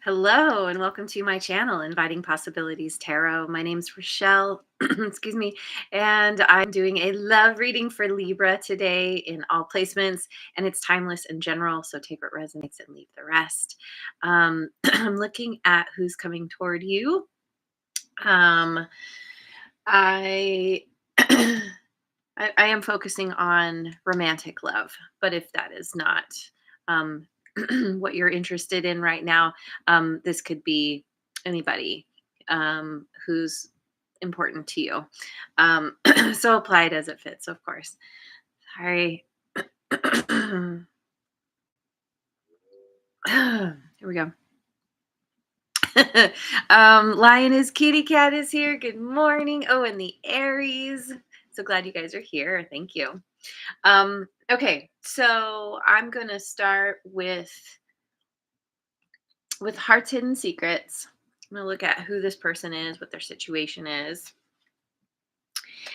Hello and welcome to my channel, Inviting Possibilities Tarot. My name's Rochelle, excuse me, and I'm doing a love reading for Libra today in all placements, and it's timeless in general, so take what resonates and leave the rest. I'm looking at who's coming toward you. Um, I, I am focusing on romantic love, but if that is not um, what you're interested in right now, this could be anybody who's important to you. So apply it as it fits, of course. Sorry. Here we go. Lion is kitty cat is here. Good morning. Oh, and the Aries. So glad you guys are here. Thank you. Okay, so I'm gonna start with Heart's Hidden Secrets. I'm gonna look at who this person is, what their situation is,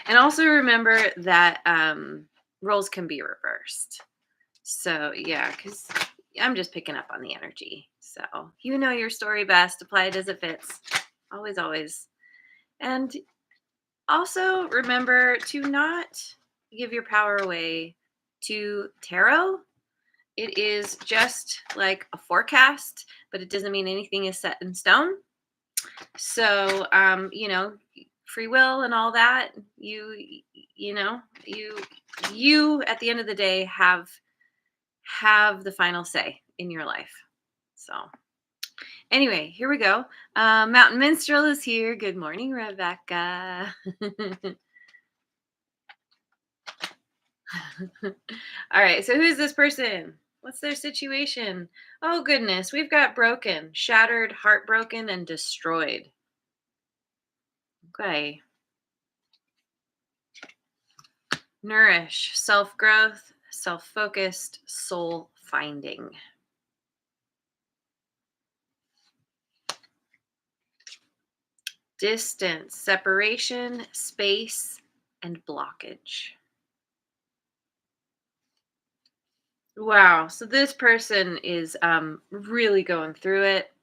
and also remember that roles can be reversed. So yeah, because I'm just picking up on the energy. So you know your story best. Apply it as it fits. Always, always. And also remember to not give your power away to tarot. It is just like a forecast, but it doesn't mean anything is set in stone. So, free will and all that, you at the end of the day have the final say in your life. So anyway, here we go. Mountain Minstrel is here. Good morning, Rebecca. All right, so who's this person? What's their situation? Oh, goodness. We've got broken, shattered, heartbroken, and destroyed. Okay. Nourish, self-growth, self-focused, soul-finding. Distance, separation, space, and blockage. Wow. So this person is really going through it.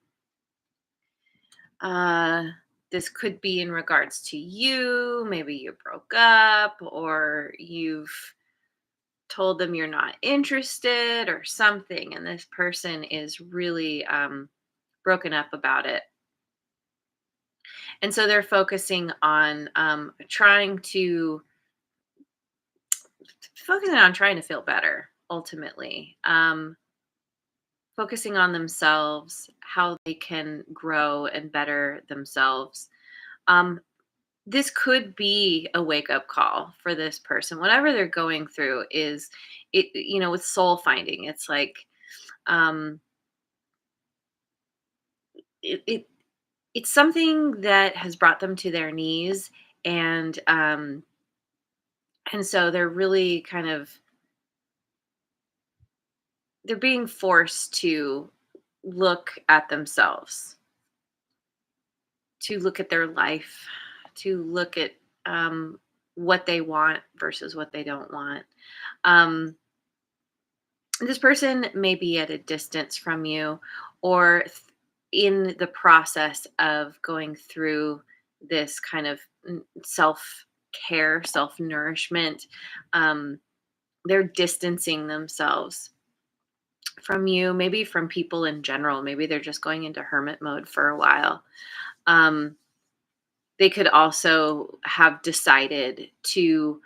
This could be in regards to you. Maybe you broke up or you've told them you're not interested or something. And this person is really broken up about it. And so they're focusing on trying to feel better, ultimately. Focusing on themselves, how they can grow and better themselves. This could be a wake-up call for this person. Whatever they're going through is it, with soul finding. It's like it it's something that has brought them to their knees, and so they're really kind of they're being forced to look at themselves, to look at their life, to look at what they want versus what they don't want. Um, this person may be at a distance from you, or in the process of going through this kind of self care, self nourishment. They're distancing themselves from you, maybe from people in general. Maybe they're just going into hermit mode for a while. Um, they could also have decided to,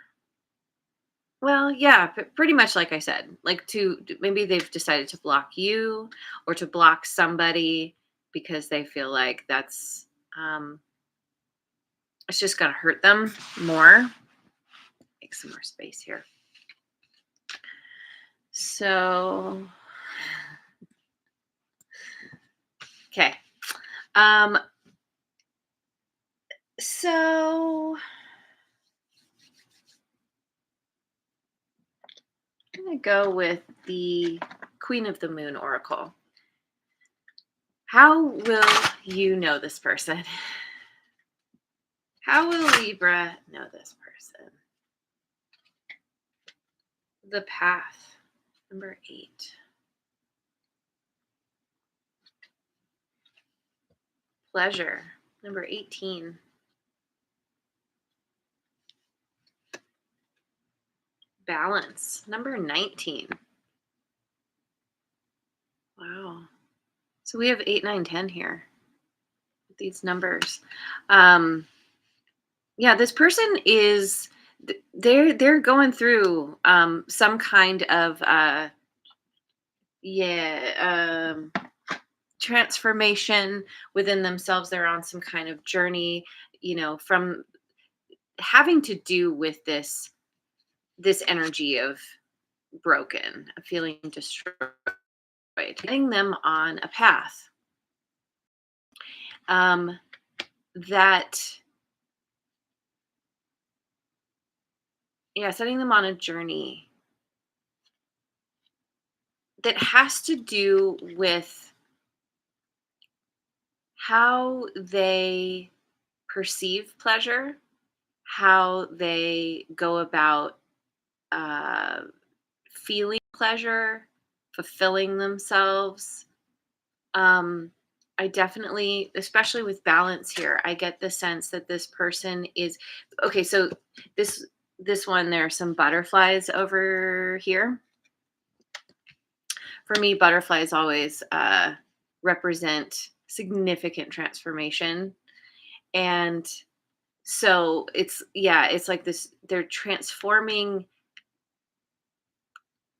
well, yeah, pretty much like I said, like maybe they've decided to block you or to block somebody because they feel like that's, it's just going to hurt them more. Make some more space here. So, okay. So I'm going to go with the Queen of the Moon Oracle. How will you know this person? How will Libra know this person? The Path, number 8. Pleasure. Number 18. Balance. Number 19. Wow. So we have 8, 9, 10 here with these numbers. Yeah, this person is they're going through some kind of yeah, transformation within themselves. They're on some kind of journey, from having to do with this energy of broken, of feeling destroyed, getting them on a path um, that, yeah, setting them on a journey that has to do with how they perceive pleasure, how they go about uh, feeling pleasure, fulfilling themselves. Um, I definitely, especially with balance here, I get the sense that this person is okay. So this this one, there are some butterflies over here. For me, butterflies always represent significant transformation, and so it's like this. They're transforming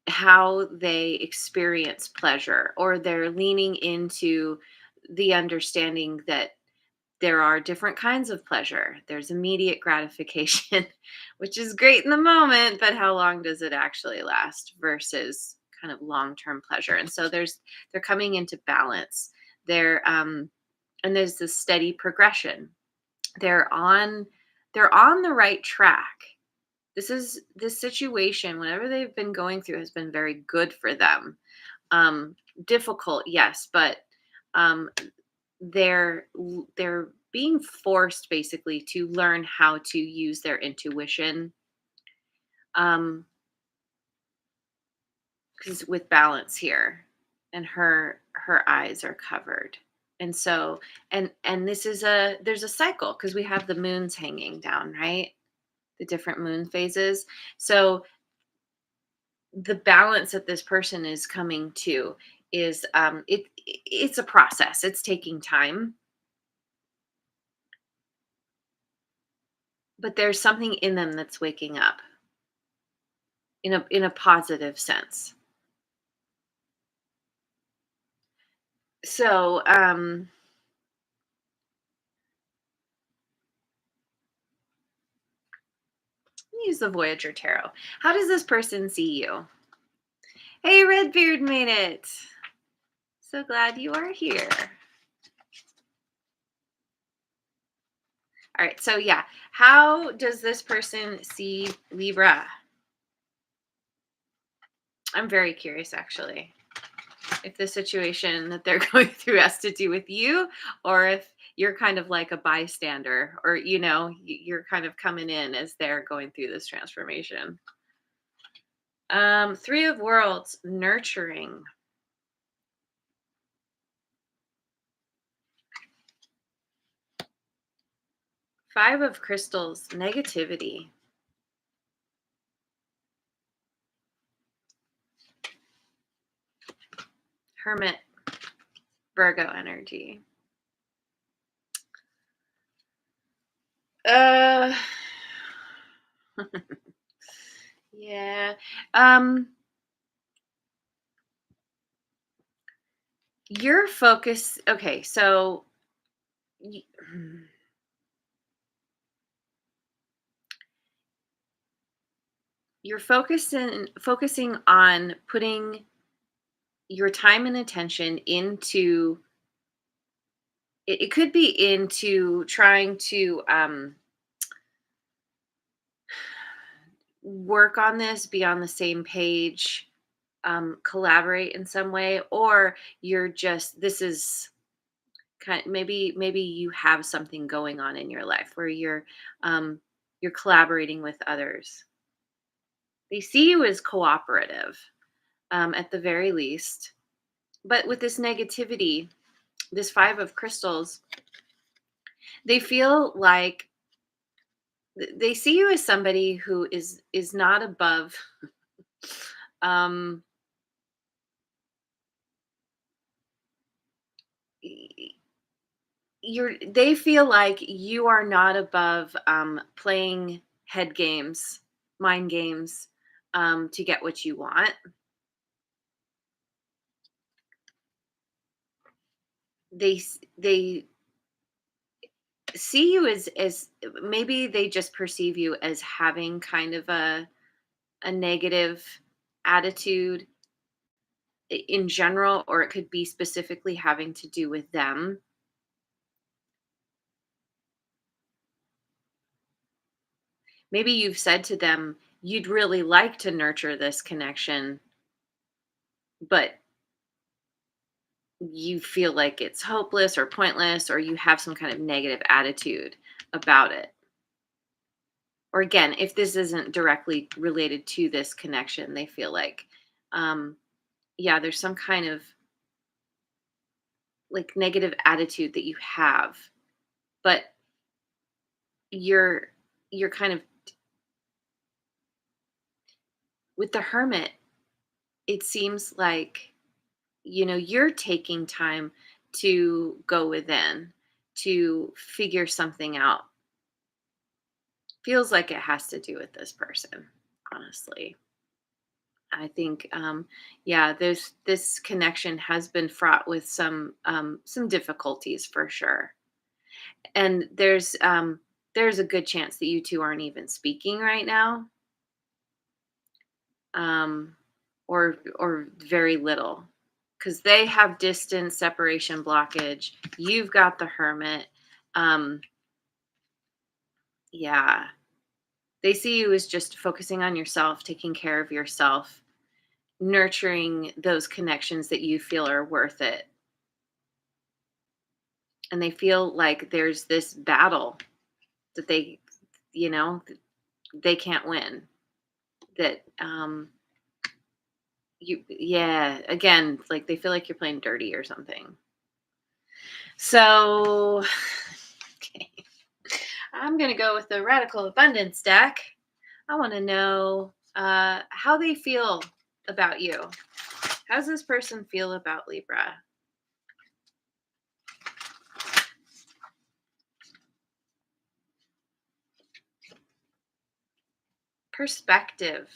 how they experience pleasure, or they're leaning into the understanding that there are different kinds of pleasure. There's immediate gratification, which is great in the moment, but how long does it actually last versus kind of long-term pleasure? And so they're coming into balance. And there's this steady progression. They're on they're on the right track. This situation, whatever they've been going through, has been very good for them. Um, Difficult, yes, but um, they're being forced basically to learn how to use their intuition. Um, because with balance here, and her eyes are covered, and so and this is there's a cycle because we have the moons hanging down, right? The different moon phases. So the balance that this person is coming to is it's a process. It's taking time, but there's something in them that's waking up in a positive sense. So use the Voyager Tarot. How does this person see you? Hey, Redbeard made it. So glad you are here. All right, so yeah, how does this person see Libra? I'm very curious, actually, if the situation that they're going through has to do with you, or if you're kind of like a bystander, or you're kind of coming in as they're going through this transformation. Three of Worlds, nurturing. Five of Crystals, negativity. Hermit, Virgo energy. Uh yeah. Your focus, okay, so y- you're focusing on putting your time and attention into it could be into trying to work on this, be on the same page, collaborate in some way, or you're just this is maybe you have something going on in your life where you're collaborating with others. They see you as cooperative, at the very least. But with this negativity, this Five of Crystals, They feel like they see you as somebody who is not above um y- they feel like you are not above playing head games, mind games, to get what you want. They see you as maybe they just perceive you as having kind of a negative attitude in general, or it could be specifically having to do with them. Maybe you've said to them, you'd really like to nurture this connection, but you feel like it's hopeless or pointless, or you have some kind of negative attitude about it. Or again, if this isn't directly related to this connection, they feel like, um, yeah, there's some kind of like negative attitude that you have, but you're you're kind of with the hermit. It seems like, you're taking time to go within, to figure something out. Feels like it has to do with this person, honestly. I think, yeah, there's this connection has been fraught with some difficulties for sure, and there's a good chance that you two aren't even speaking right now, um, or very little, because they have distance, separation, blockage. You've got the hermit. Um, yeah, they see you as just focusing on yourself, taking care of yourself, nurturing those connections that you feel are worth it. And they feel like there's this battle that you know, they can't win. That yeah, again, like they feel like you're playing dirty or something. So, okay, I'm gonna go with the radical abundance deck. I want to know how they feel about you. How does this person feel about Libra? Perspective,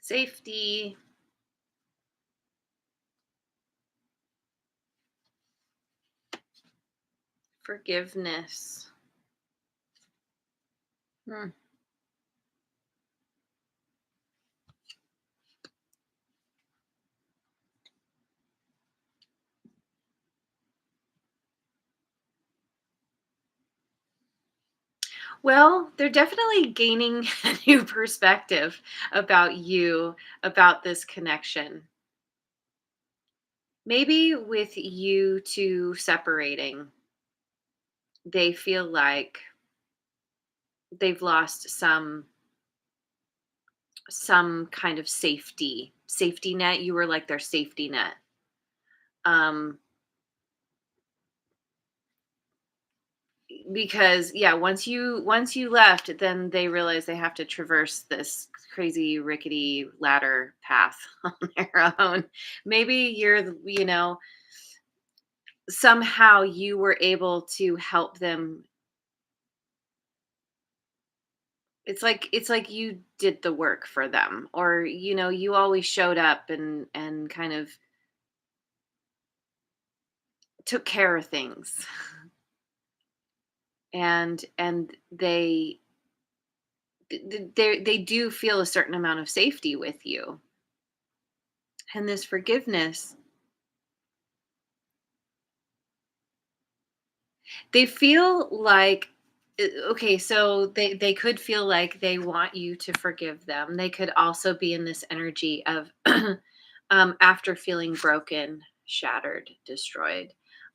safety, forgiveness. Hmm. Well, they're definitely gaining a new perspective about you, about this connection. Maybe with you two separating, they feel like they've lost some kind of safety net. You were like their safety net. Um because yeah, once you left, then they realize they have to traverse this crazy rickety ladder path on their own. Maybe somehow you were able to help them. It's like you did the work for them, or you always showed up and kind of took care of things. And they do feel a certain amount of safety with you, and this forgiveness. They feel like okay, so they could feel like they want you to forgive them. They could also be in this energy of after feeling broken, shattered, destroyed.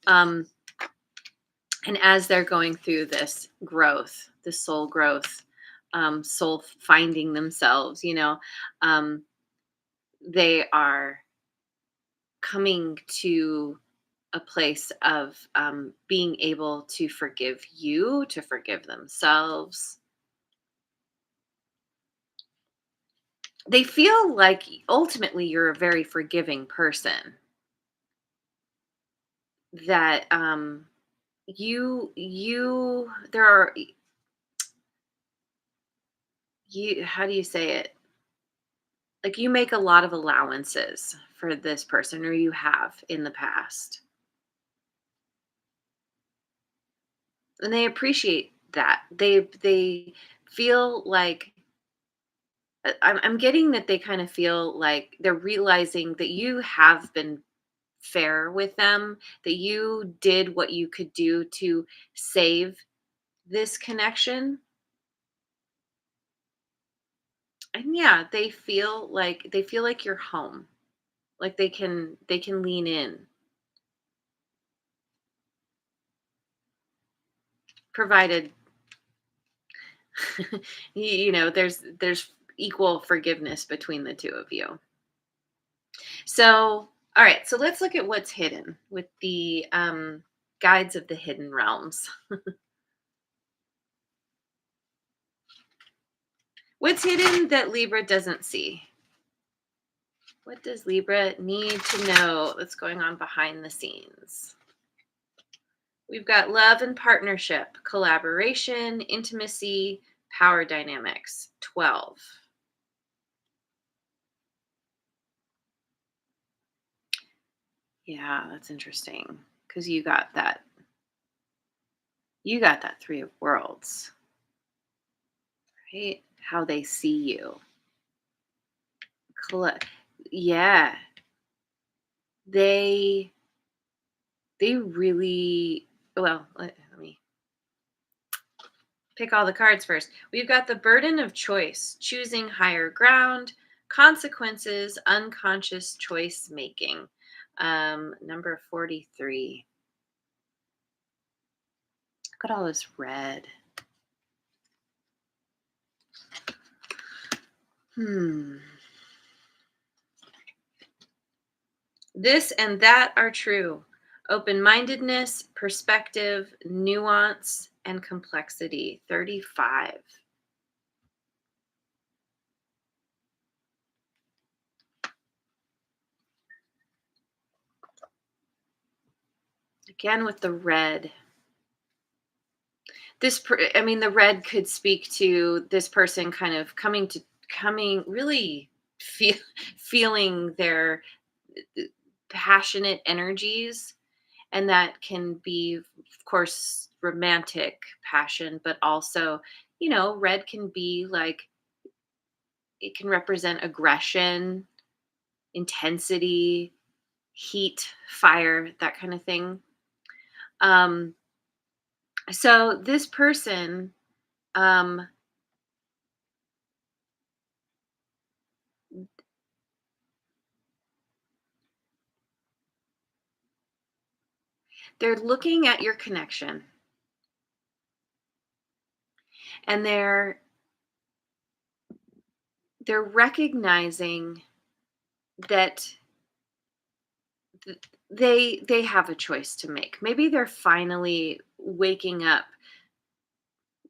Um, and as they're going through this growth, this soul growth, soul finding themselves, um, they are coming to a place of being able to forgive you, to forgive themselves. They feel like ultimately you're a very forgiving person, that you there are you how do you say it? Like, you make a lot of allowances for this person, or you have in the past. And they appreciate that. They feel like I'm getting that they kind of feel like they're realizing that you have been fair with them, that you did what you could do to save this connection. And yeah, they feel like you're home. Like they can lean in, provided there's equal forgiveness between the two of you. So, all right, so let's look at what's hidden with the guides of the hidden realms. What's hidden that Libra doesn't see? What does Libra need to know that's going on behind the scenes? We've got love and partnership, collaboration, intimacy, power dynamics. 12. Yeah, that's interesting because you got that 3 of worlds, right? How they see you. Colla- yeah, they they really well, let me pick all the cards first. We've got the burden of choice, choosing higher ground, consequences, unconscious choice making. Number 43. Look at all this red. Hmm. This and that are true. Open mindedness, perspective, nuance, and complexity. 35. Again with the red. I mean, the red could speak to this person kind of coming really feel feeling their passionate energies, and that can be, of course, romantic passion, but also, red can be like, it can represent aggression, intensity, heat, fire, that kind of thing. um so this person, um they're looking at your connection, and they're recognizing that th- they have a choice to make. Maybe they're finally waking up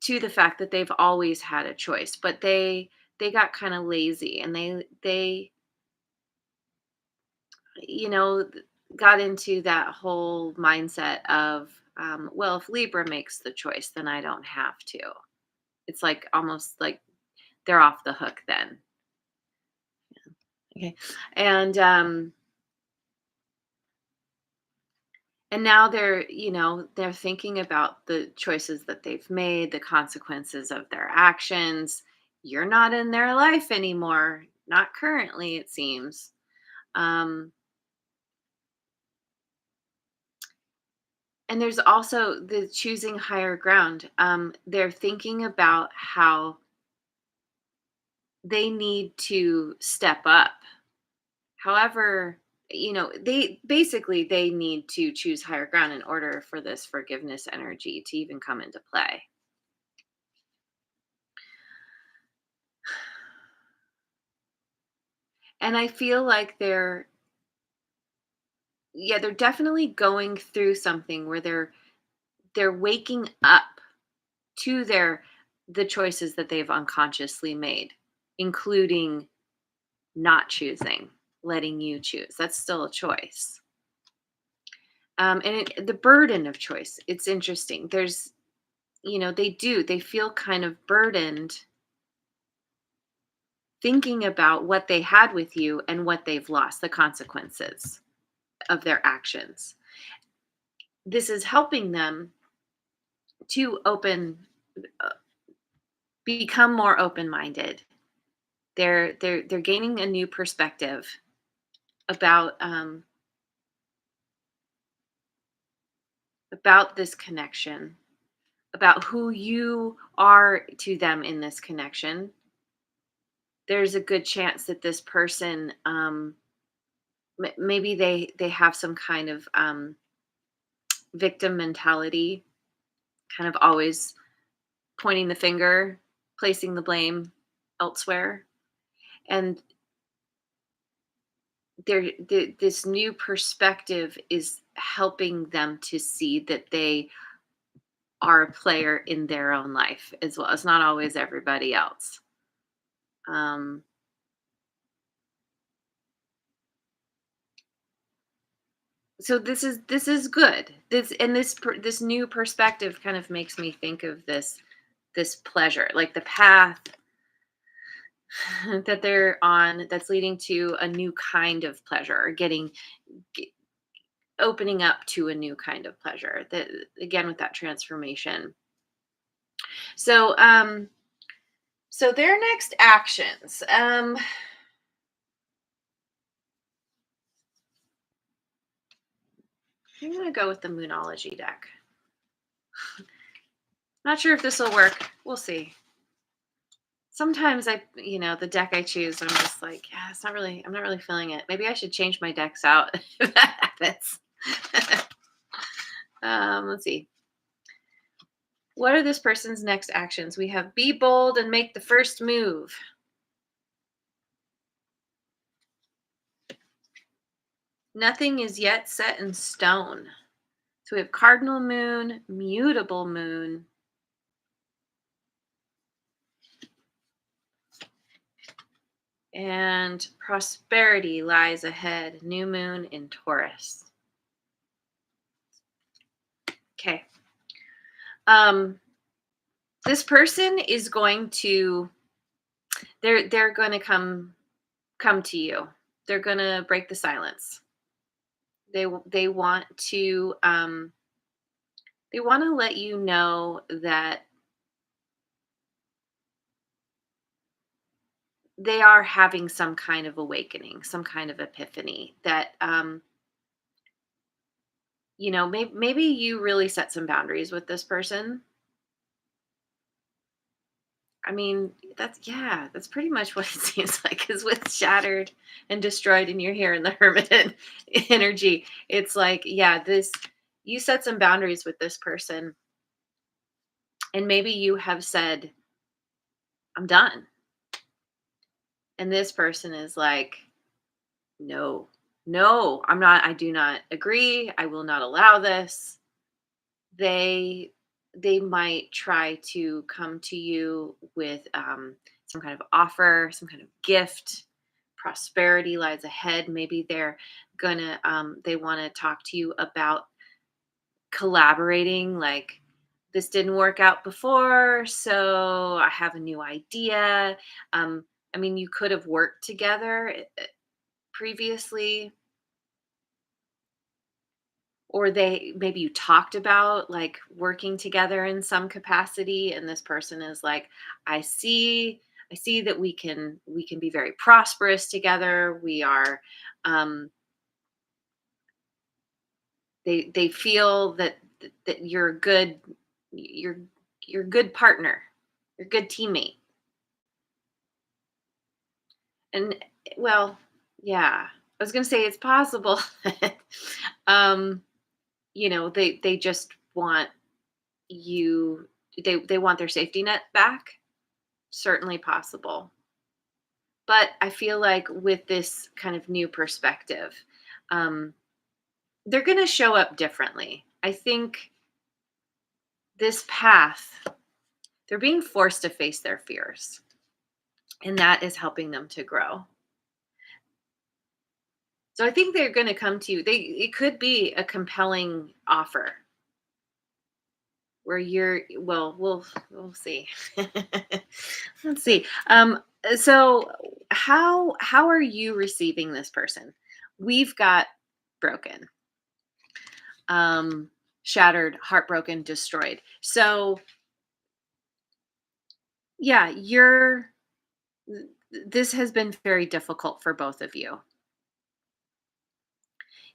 to the fact that they've always had a choice, but they got kind of lazy, and they you know th- got into that whole mindset of, well, if Libra makes the choice, then I don't have to. It's like almost like they're off the hook then. Okay. And now they're thinking about the choices that they've made, the consequences of their actions. You're not in their life anymore, not currently, it seems. um and there's also the choosing higher ground. They're thinking about how they need to step up. However, they need to choose higher ground in order for this forgiveness energy to even come into play. And I feel like they're definitely going through something where they're waking up to the choices that they've unconsciously made, including not choosing, letting you choose. That's still a choice. The burden of choice, it's interesting. They feel kind of burdened thinking about what they had with you and what they've lost, the consequences of their actions. This is helping them to uh, become more open-minded. They're gaining a new perspective about this connection, about who you are to them in this connection. There's a good chance that this person, maybe they have some kind of victim mentality, kind of always pointing the finger, placing the blame elsewhere, and this new perspective is helping them to see that they are a player in their own life as well. It's not always everybody else. Um, so this is good. This new perspective kind of makes me think of this pleasure, like the path that they're on, that's leading to a new kind of pleasure, or ge- opening up to a new kind of pleasure. That, again, with that transformation. So their next actions. I'm gonna go with the Moonology deck. Not sure if this will work. We'll see. Sometimes the deck I choose, I'm just like, yeah, I'm not really feeling it. Maybe I should change my decks out if that happens. Let's see. What are this person's next actions? We have be bold and make the first move. Nothing is yet set in stone. So we have cardinal moon, mutable moon, and prosperity lies ahead. New moon in Taurus. Okay. This person is going to they're going to come to you. They're going to break the silence. They want to let you know that they are having some kind of awakening, some kind of epiphany, that maybe you really set some boundaries with this person. I mean, that's pretty much what it seems like, is with shattered and destroyed, and you're here in the hermit energy. It's like, yeah, you set some boundaries with this person, and maybe you have said, I'm done. And this person is like, no, no, I do not agree. I will not allow this. They might try to come to you with some kind of offer, some kind of gift. Prosperity lies ahead. Maybe they want to talk to you about collaborating, like, this didn't work out before, so I have a new idea. I mean, you could have worked together previously, or maybe you talked about, like, working together in some capacity, and this person is like, I see that we can be very prosperous together. We are um they feel that you're you're a good partner, you're a good teammate. And, well, yeah, I was going to say it's possible that um they just want you they want their safety net back. Certainly possible. But I feel like with this kind of new perspective, um, they're going to show up differently. I think this path, they're being forced to face their fears, and that is helping them to grow. So I think they're going to come to you. It could be a compelling offer where you're, well, we'll see. Let's see. So how are you receiving this person? We've got broken, um, shattered, heartbroken, destroyed. So yeah, this has been very difficult for both of you.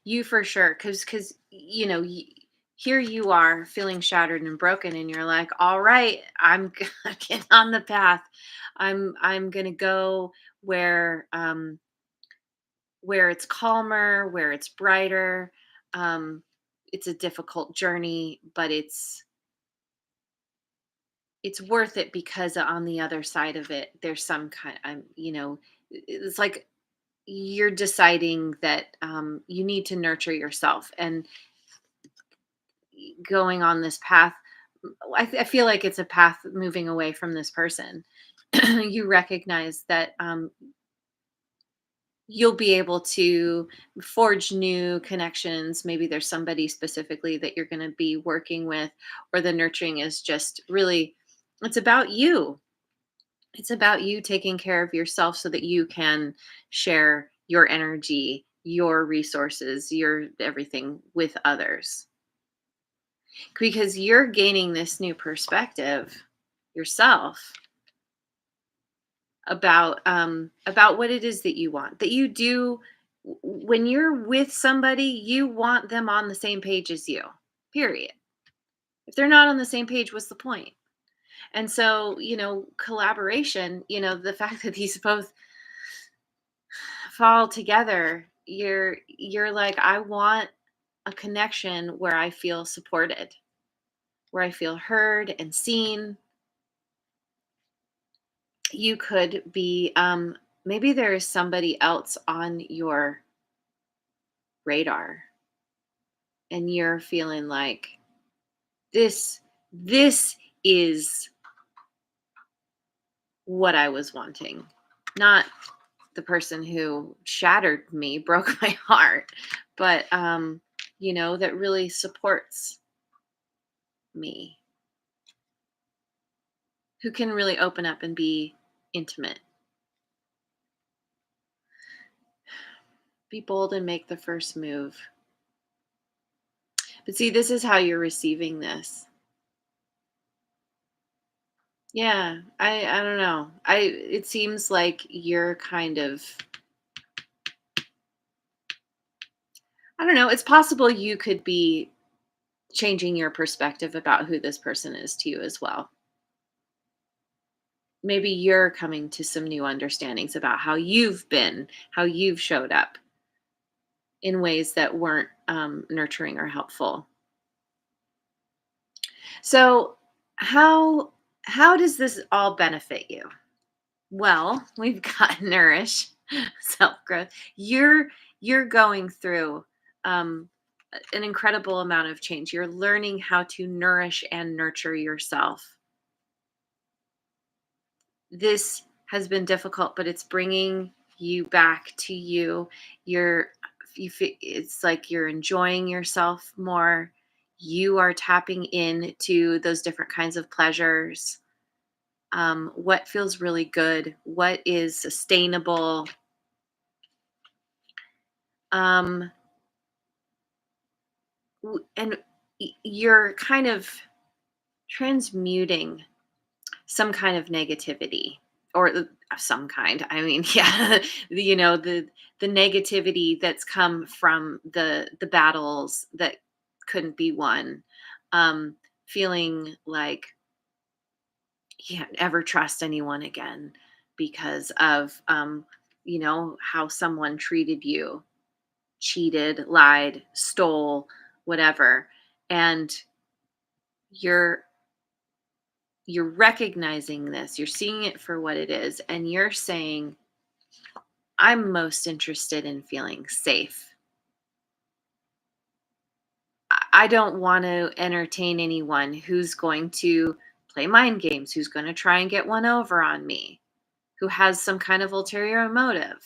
You for sure, because here you are feeling shattered and broken, and you're like, all right, I'm gonna get on the path. I'm gonna go where where it's calmer, where it's brighter. It's a difficult journey, but it's worth it because on the other side of it, there's some kind. It's like you're deciding that you need to nurture yourself, and going on this path, I feel like it's a path moving away from this person. You recognize that you'll be able to forge new connections. Maybe there's somebody specifically that you're going to be working with, or the nurturing is just really, it's about you. It's about you taking care of yourself so that you can share your energy, your resources, your everything with others, because you're gaining this new perspective yourself about what it is that you want, that you do. When you're with somebody, you want them on the same page as you, period. If they're not on the same page, what's the point? And so, collaboration, the fact that these both fall together, you're like, I want a connection where I feel supported, where I feel heard and seen. You could be, maybe there is somebody else on your radar, and you're feeling like this is what I was wanting, not the person who shattered me, broke my heart, but that really supports me, who can really open up and be intimate. Be bold and make the first move. But see, this is how you're receiving this. Yeah, I don't know. It seems like you're kind of, I don't know, it's possible you could be changing your perspective about who this person is to you as well. Maybe you're coming to some new understandings about how you've been, how you've showed up in ways that weren't nurturing or helpful. So, how does this all benefit you? Well, we've got nourish, self growth. You're going through um, an incredible amount of change. You're learning how to nourish and nurture yourself. This has been difficult, but it's bringing you back to you. You're it's like you're enjoying yourself more. You are tapping into those different kinds of pleasures. What feels really good, what is sustainable. um and you're kind of transmuting some kind of negativity, or of some kind, I mean, yeah. The negativity that's come from the battles that couldn't be won. Feeling like you can't ever trust anyone again because of how someone treated you, cheated, lied, stole, whatever. And you're you're recognizing this, you're seeing it for what it is, and you're saying, I'm most interested in feeling safe. I don't want to entertain anyone who's going to play mind games, who's going to try and get one over on me, who has some kind of ulterior motive.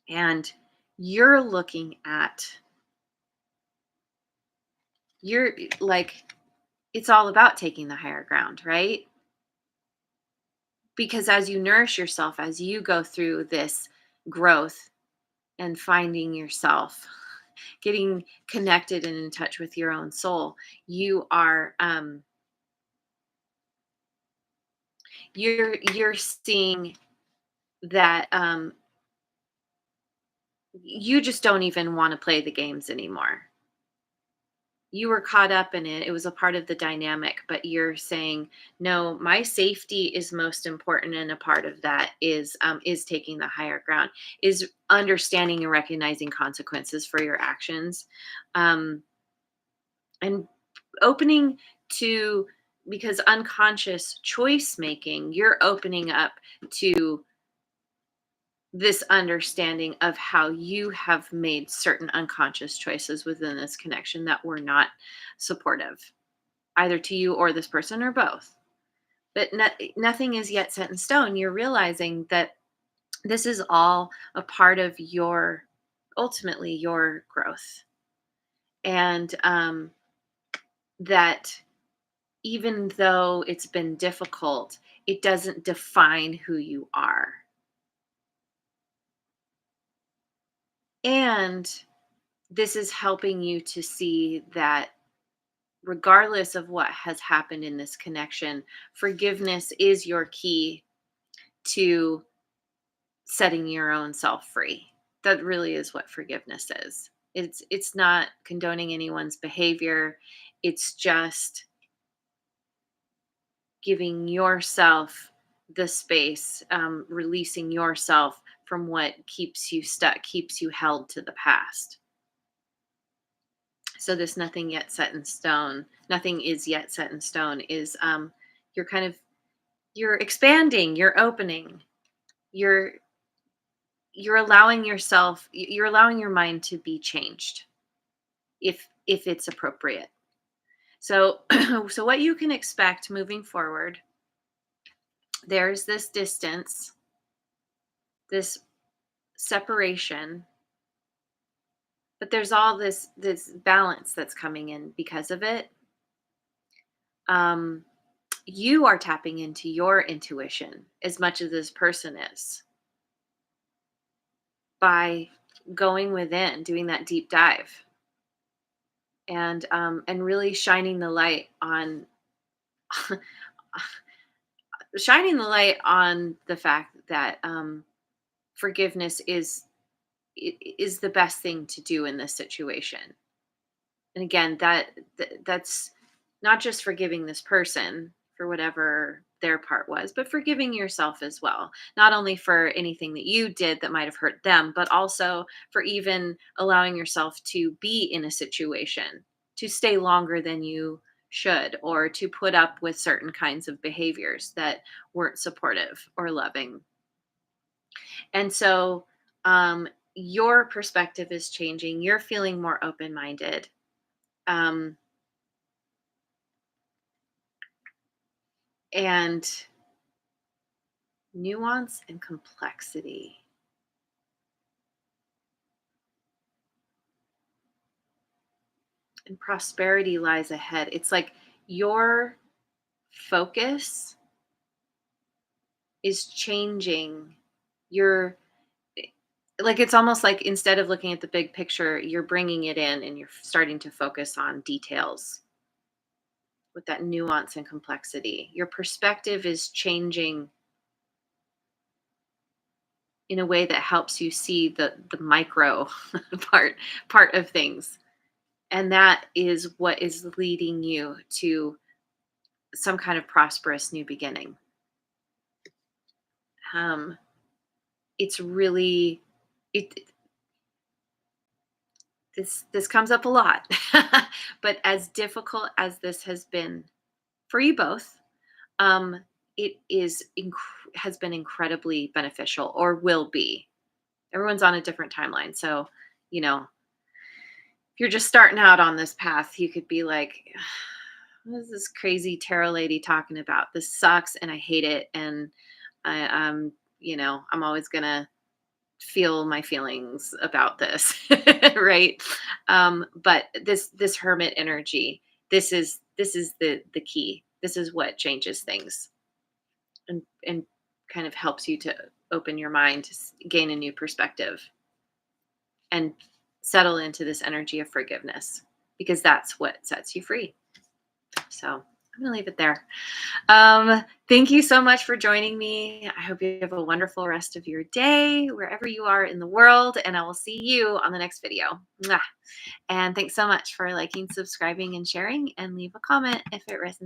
And you're looking at, you're like, it's all about taking the higher ground, right? Because as you nourish yourself, as you go through this growth and finding yourself, getting connected and in touch with your own soul, you are you're seeing that you just don't even want to play the games anymore. You were caught up in it. It was a part of the dynamic, but you're saying, no, my safety is most important. And a part of that is taking the higher ground, is understanding and recognizing consequences for your actions. Um, and opening to, because unconscious choice making, you're opening up to this understanding of how you have made certain unconscious choices within this connection that were not supportive, either to you or this person or both. But nothing is yet set in stone. You're realizing that this is all a part of your, ultimately, your growth. And that even though it's been difficult, it doesn't define who you are. And this is helping you to see that regardless of what has happened in this connection, forgiveness is your key to setting your own self free. That really is what forgiveness is. It's not condoning anyone's behavior. It's just giving yourself the space, releasing yourself from what keeps you stuck, keeps you held to the past. So this nothing yet set in stone, nothing is yet set in stone is you're kind of, you're expanding, you're opening, you're you're allowing yourself, you're allowing your mind to be changed if it's appropriate. So so what you can expect moving forward, there's this distance, this separation, but there's all this balance that's coming in because of it. um you are tapping into your intuition as much as this person is, by going within, doing that deep dive, and really shining the light on shining the light on the fact that forgiveness is the best thing to do in this situation. And again, that's not just forgiving this person for whatever their part was, but forgiving yourself as well. Not only for anything that you did that might have hurt them, but also for even allowing yourself to be in a situation, to stay longer than you should, or to put up with certain kinds of behaviors that weren't supportive or loving. And so your perspective is changing. You're feeling more open minded. Um, and nuance and complexity and prosperity lies ahead. It's like your focus is changing. You're like, it's almost like instead of looking at the big picture, you're bringing it in and you're starting to focus on details with that nuance and complexity. Your perspective is changing in a way that helps you see the micro part of things. And that is what is leading you to some kind of prosperous new beginning. Um, it's really, it this comes up a lot, but as difficult as this has been for you both, um, it is has been incredibly beneficial or will be. Everyone's on a different timeline. So, you know, if you're just starting out on this path, you could be like, what is this crazy tarot lady talking about? This sucks and I hate it. And I'm, I'm always going to feel my feelings about this. Right. But this hermit energy, this is the key. This is what changes things and kind of helps you to open your mind to gain a new perspective and settle into this energy of forgiveness, because that's what sets you free. So I'm going to leave it there. Thank you so much for joining me. I hope you have a wonderful rest of your day, wherever you are in the world, and I will see you on the next video. Mwah. And thanks so much for liking, subscribing, and sharing, and leave a comment if it resonates.